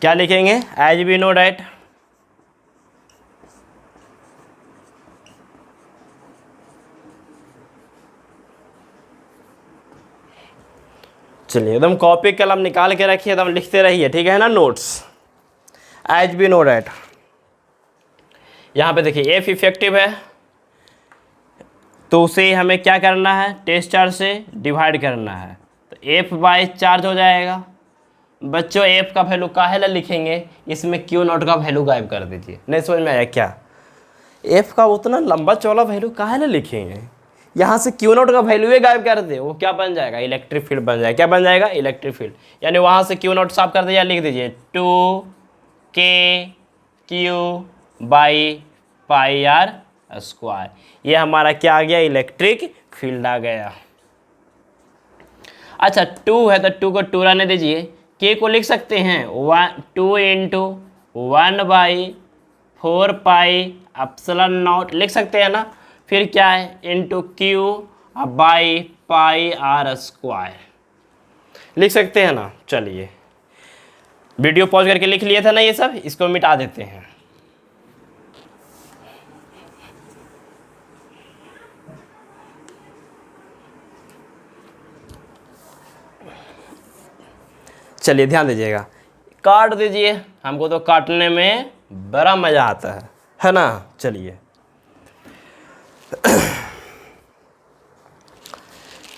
क्या लिखेंगे? As we know that. चलिए एकदम कॉपी कलम निकाल के रखिए, एकदम लिखते रहिए, ठीक है ना। Notes as we know that. यहाँ पे देखिए एफ इफेक्टिव है तो उसे हमें क्या करना है, टेस्ट चार्ज से डिवाइड करना है, तो एफ बाई चार्ज हो जाएगा। बच्चों एफ का वैल्यू काहे ला लिखेंगे, इसमें क्यू नॉट का वैल्यू गायब कर दीजिए। नहीं समझ में आया क्या, एफ का उतना लंबा चौड़ा वैल्यू काहे ला लिखेंगे, यहाँ से क्यू नॉट का वैल्यू ही गायब कर दे, वो क्या बन जाएगा, इलेक्ट्रिक फील्ड बन जाएगा। क्या बन जाएगा, इलेक्ट्रिक फील्ड। यानी वहाँ से क्यू नॉट साफ कर दीजिए, लिख दीजिए 2k q by pi are square. ये हमारा क्या आ गया, इलेक्ट्रिक फील्ड आ गया। अच्छा 2 है तो 2 को 2 रहने दीजिए, k को लिख सकते हैं 2 इंटू 1/4 पाई एप्सिलॉन नॉट लिख सकते हैं ना। फिर क्या है, into q by pi are square लिख सकते हैं ना। चलिए वीडियो पॉज करके लिख लिए थे ना ये सब, इसको मिटा देते हैं। चलिए ध्यान दीजिएगा, काट दीजिए, हमको तो काटने में बड़ा मज़ा आता है ना। चलिए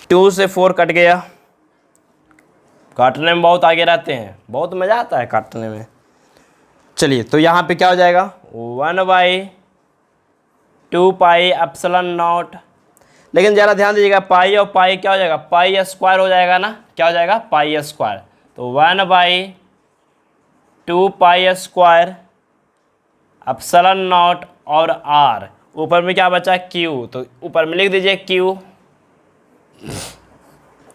2 से 4 कट गया, काटने में बहुत आगे रहते हैं, बहुत मज़ा आता है काटने में। चलिए तो यहाँ पे क्या हो जाएगा, 1/2 पाई एप्सिलॉन नॉट। लेकिन ज़रा ध्यान दीजिएगा, पाई और पाई क्या हो जाएगा, पाई स्क्वायर हो जाएगा ना। क्या हो जाएगा, पाई स्क्वायर। तो 1/2 पाई स्क्वायर एप्सिलॉन नॉट और आर, ऊपर में क्या बचा, क्यू, तो ऊपर में लिख दीजिए क्यू।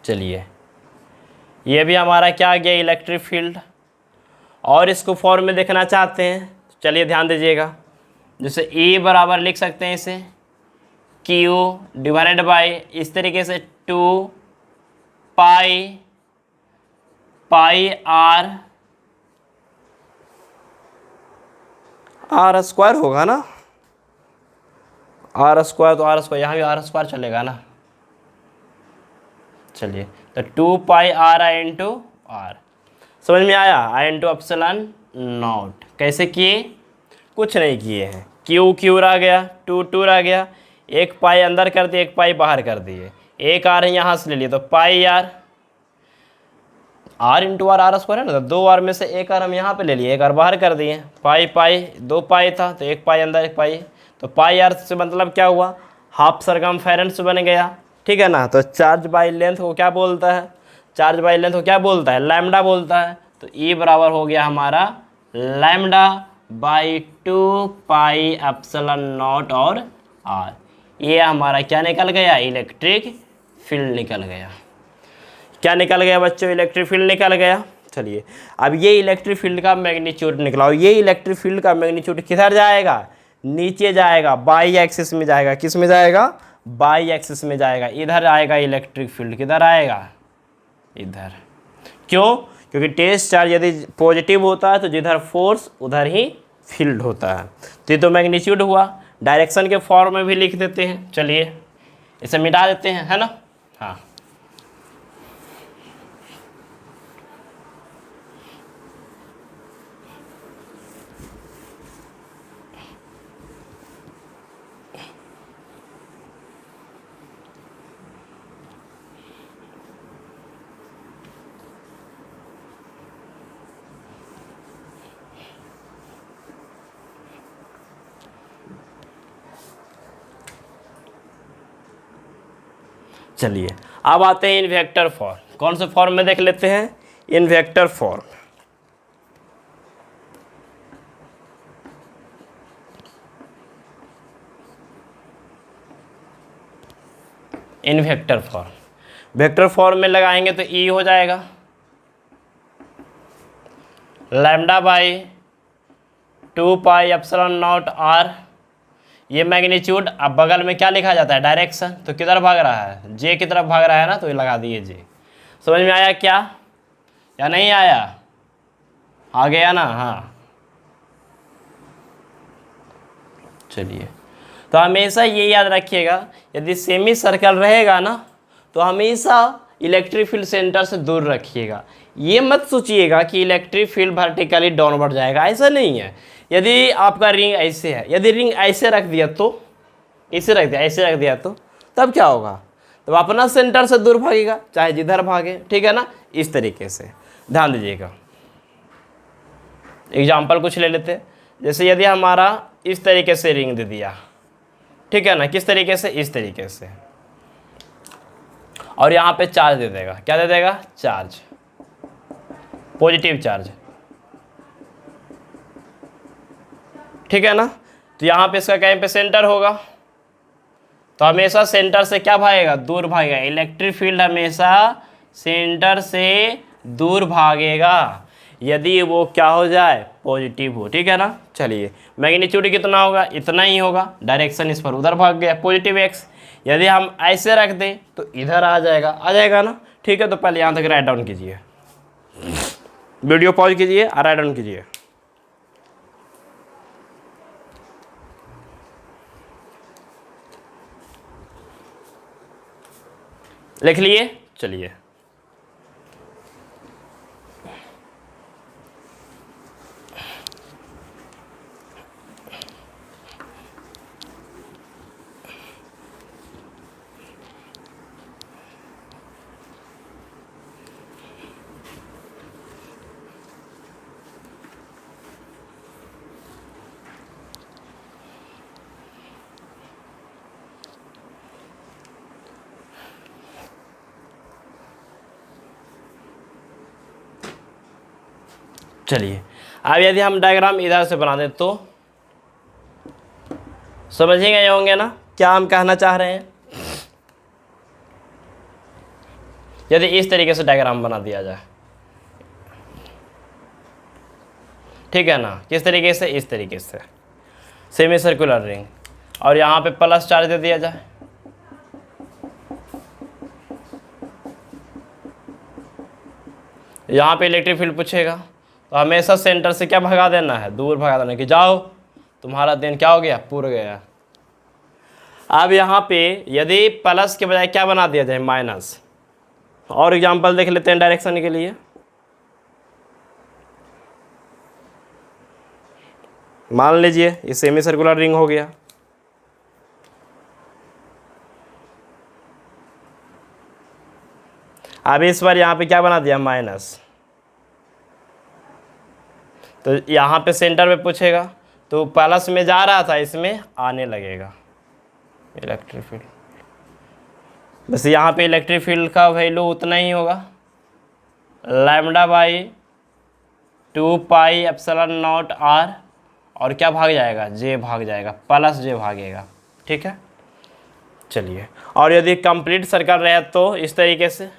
चलिए ये भी हमारा क्या आ गया, इलेक्ट्रिक फील्ड। और इसको फॉर्म में देखना चाहते हैं, चलिए ध्यान दीजिएगा, जैसे E बराबर लिख सकते हैं इसे Q डिवाइडेड बाई इस तरीके से 2 पाई आर स्क्वायर होगा ना, आर स्क्वायर, तो आर स्क्वायर यहाँ भी आर स्क्वायर चलेगा ना। चलिए तो 2 पाई आर आई इंटू आर, समझ में आया, आई इंटू एप्सिलॉन नॉट। कैसे किए, कुछ नहीं किए हैं, क्यू क्यू रह गया, 2 रह गया, एक पाई अंदर कर दिए, एक पाई बाहर कर दिए, एक आर यहाँ से ले लिए, तो पाई आर इंटू आर स्क्वायर है ना, तो 2 आर में से एक आर हम यहाँ पे ले लिए, एक आर बाहर कर दिए, पाई 2 पाई था तो एक पाई अंदर एक पाई, तो पाई आर से मतलब क्या हुआ, हाफ सरकमफेरेंस बन गया, ठीक है ना। तो चार्ज बाई लेंथ को क्या बोलता है, चार्ज बाई लेंथ को क्या बोलता है, लैम्डा बोलता है। तो E बराबर हो गया हमारा lambda by 2 pi epsilon not और आर। ये हमारा क्या निकल गया, इलेक्ट्रिक फील्ड निकल गया। क्या निकल गया बच्चों, इलेक्ट्रिक फील्ड निकल गया। चलिए अब ये इलेक्ट्रिक फील्ड का मैग्नीट्यूड निकलाओ। ये इलेक्ट्रिक फील्ड का मैग्नीट्यूड किधर जाएगा, नीचे जाएगा, बाई एक्सिस में जाएगा। किस में जाएगा, बाई एक्सिस में जाएगा। इधर आएगा इलेक्ट्रिक फील्ड, किधर आएगा, इधर। क्यों, क्योंकि टेस्ट चार्ज यदि पॉजिटिव होता है तो जिधर फोर्स उधर ही फील्ड होता है। तो ये तो मैग्नीट्यूड हुआ, डायरेक्शन के फॉर्म में भी लिख देते हैं। चलिए इसे मिटा देते हैं, है ना। हाँ चलिए अब आते हैं इन वेक्टर फॉर्म। कौन से फॉर्म में देख लेते हैं, in vector form. In vector form, vector form में लगाएंगे तो E हो जाएगा lambda by 2 pi epsilon naught r. ये मैग्नीट्यूड, अब बगल में क्या लिखा जाता है, डायरेक्शन, तो किधर भाग रहा है, जे की तरफ भाग रहा है ना, तो ये लगा दिए जे। समझ में आया क्या, या नहीं आया, आ गया ना। हाँ चलिए तो हमेशा ये याद रखिएगा, यदि सेमी सर्कल रहेगा ना तो हमेशा इलेक्ट्रिक फील्ड सेंटर से दूर रखिएगा। ये मत सोचिएगा कि इलेक्ट्रिक फील्ड वर्टिकली डाउनवर्ड जाएगा, ऐसा नहीं है। यदि आपका रिंग ऐसे है, यदि रिंग ऐसे रख दिया तो, इसे रख दिया, ऐसे रख दिया तो तब क्या होगा, तो अपना सेंटर से दूर भागेगा, चाहे जिधर भागे, ठीक है ना। इस तरीके से ध्यान दीजिएगा। एग्जाम्पल कुछ ले लेते हैं, जैसे यदि हमारा इस तरीके से रिंग दे दिया, ठीक है ना, किस तरीके से, इस तरीके से, और यहाँ पे चार्ज दे देगा, क्या दे देगा, चार्ज, पॉजिटिव चार्ज, ठीक है ना। तो यहाँ पे इसका कहीं पे सेंटर होगा, तो हमेशा सेंटर से क्या भागेगा, दूर भागेगा। इलेक्ट्रिक फील्ड हमेशा सेंटर से दूर भागेगा यदि वो क्या हो जाए, पॉजिटिव हो, ठीक है ना। चलिए, मैग्नीट्यूड कितना होगा, इतना ही होगा, डायरेक्शन इस पर उधर भाग गया, पॉजिटिव एक्स। यदि हम ऐसे रख दें तो इधर आ जाएगा ना, ठीक है। तो पहले यहाँ तक राइट डाउन कीजिए, वीडियो पॉज कीजिए और राइट डाउन कीजिए। लिख लिए, चलिए। चलिए, अब यदि हम डायग्राम इधर से बना दें तो समझ ही गए होंगे ना क्या हम कहना चाह रहे हैं। यदि इस तरीके से डायग्राम बना दिया जाए, ठीक है ना, किस तरीके से, इस तरीके से, सेमी सर्कुलर रिंग, और यहाँ पे प्लस चार्ज दे दिया जाए, यहाँ पे इलेक्ट्रिक फील्ड पूछेगा, तो हमेशा सेंटर से क्या भगा देना है, दूर भगा देना, कि जाओ तुम्हारा दिन क्या हो गया, पूरा गया। अब यहाँ पे यदि प्लस के बजाय क्या बना दिया जाए, माइनस। और एग्जांपल देख लेते हैं डायरेक्शन के लिए। मान लीजिए ये सेमी सर्कुलर रिंग हो गया, अब इस बार यहाँ पे क्या बना दिया, माइनस। तो यहाँ पे सेंटर पे पूछेगा, तो प्लस में जा रहा था, इसमें आने लगेगा इलेक्ट्रिक फील्ड। बस यहाँ पे इलेक्ट्रिक फील्ड का वैल्यू उतना ही होगा, lambda by 2 pi epsilon naught r, और क्या भाग जाएगा, जे भाग जाएगा, प्लस जे भागेगा, ठीक है। चलिए, और यदि कंप्लीट सर्कल रहे तो इस तरीके से,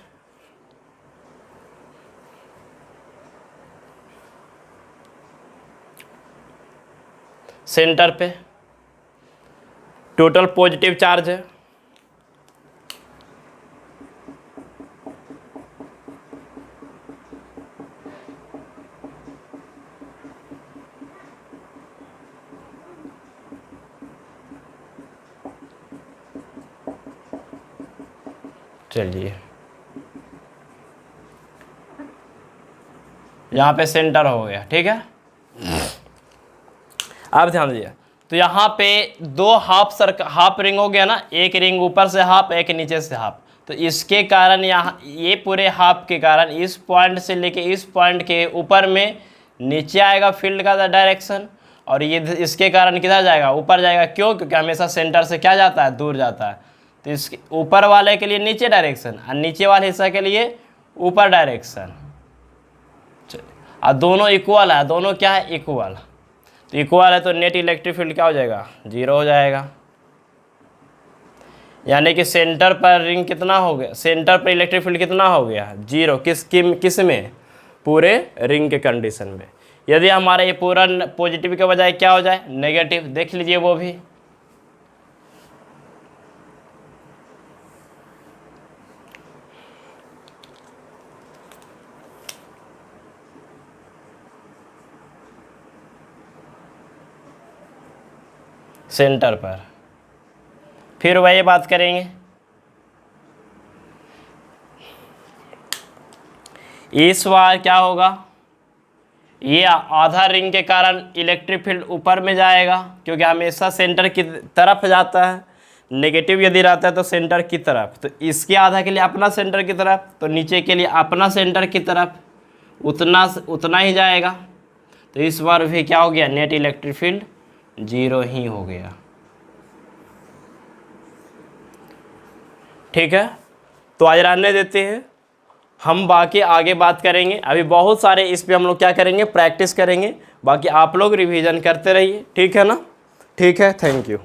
सेंटर पे टोटल पॉजिटिव चार्ज है, चलिए यहाँ पे सेंटर हो गया, ठीक है। अब ध्यान दीजिए, तो यहाँ पे दो हाफ रिंग हो गया ना, एक रिंग ऊपर से हाफ, एक नीचे से हाफ। तो इसके कारण यहाँ ये पूरे हाफ के कारण इस पॉइंट से लेके इस पॉइंट के ऊपर में नीचे आएगा फील्ड का डायरेक्शन, और ये इसके कारण किधर जाएगा, ऊपर जाएगा। क्यों, क्योंकि हमेशा सेंटर से क्या जाता है, दूर जाता है। तो इसके ऊपर वाले के लिए नीचे डायरेक्शन, और नीचे वाले हिस्सा के लिए ऊपर डायरेक्शन। और दोनों इक्वल है, दोनों क्या है, इक्वल। तो इक्वल है तो नेट इलेक्ट्रिक फील्ड क्या हो जाएगा, 0 हो जाएगा। यानी कि सेंटर पर रिंग कितना हो गया, सेंटर पर इलेक्ट्रिक फील्ड कितना हो गया, 0। किस में, पूरे रिंग के कंडीशन में। यदि हमारा ये पूरा पॉजिटिव के बजाय क्या हो जाए, नेगेटिव, देख लीजिए वो भी। सेंटर पर फिर वही बात करेंगे, इस बार क्या होगा, ये आधा रिंग के कारण इलेक्ट्रिक फील्ड ऊपर में जाएगा, क्योंकि हमेशा सेंटर की तरफ जाता है। नेगेटिव यदि रहता है तो सेंटर की तरफ, तो इसके आधा के लिए अपना सेंटर की तरफ, तो नीचे के लिए अपना सेंटर की तरफ, उतना ही जाएगा। तो इस बार भी क्या हो गया, नेट इलेक्ट्रिक फील्ड 0 ही हो गया। ठीक है, तो आज रहने देते हैं, हम बाकी आगे बात करेंगे। अभी बहुत सारे इस पे हम लोग क्या करेंगे, प्रैक्टिस करेंगे। बाकी आप लोग रिवीजन करते रहिए, ठीक है ना। ठीक है, थैंक यू।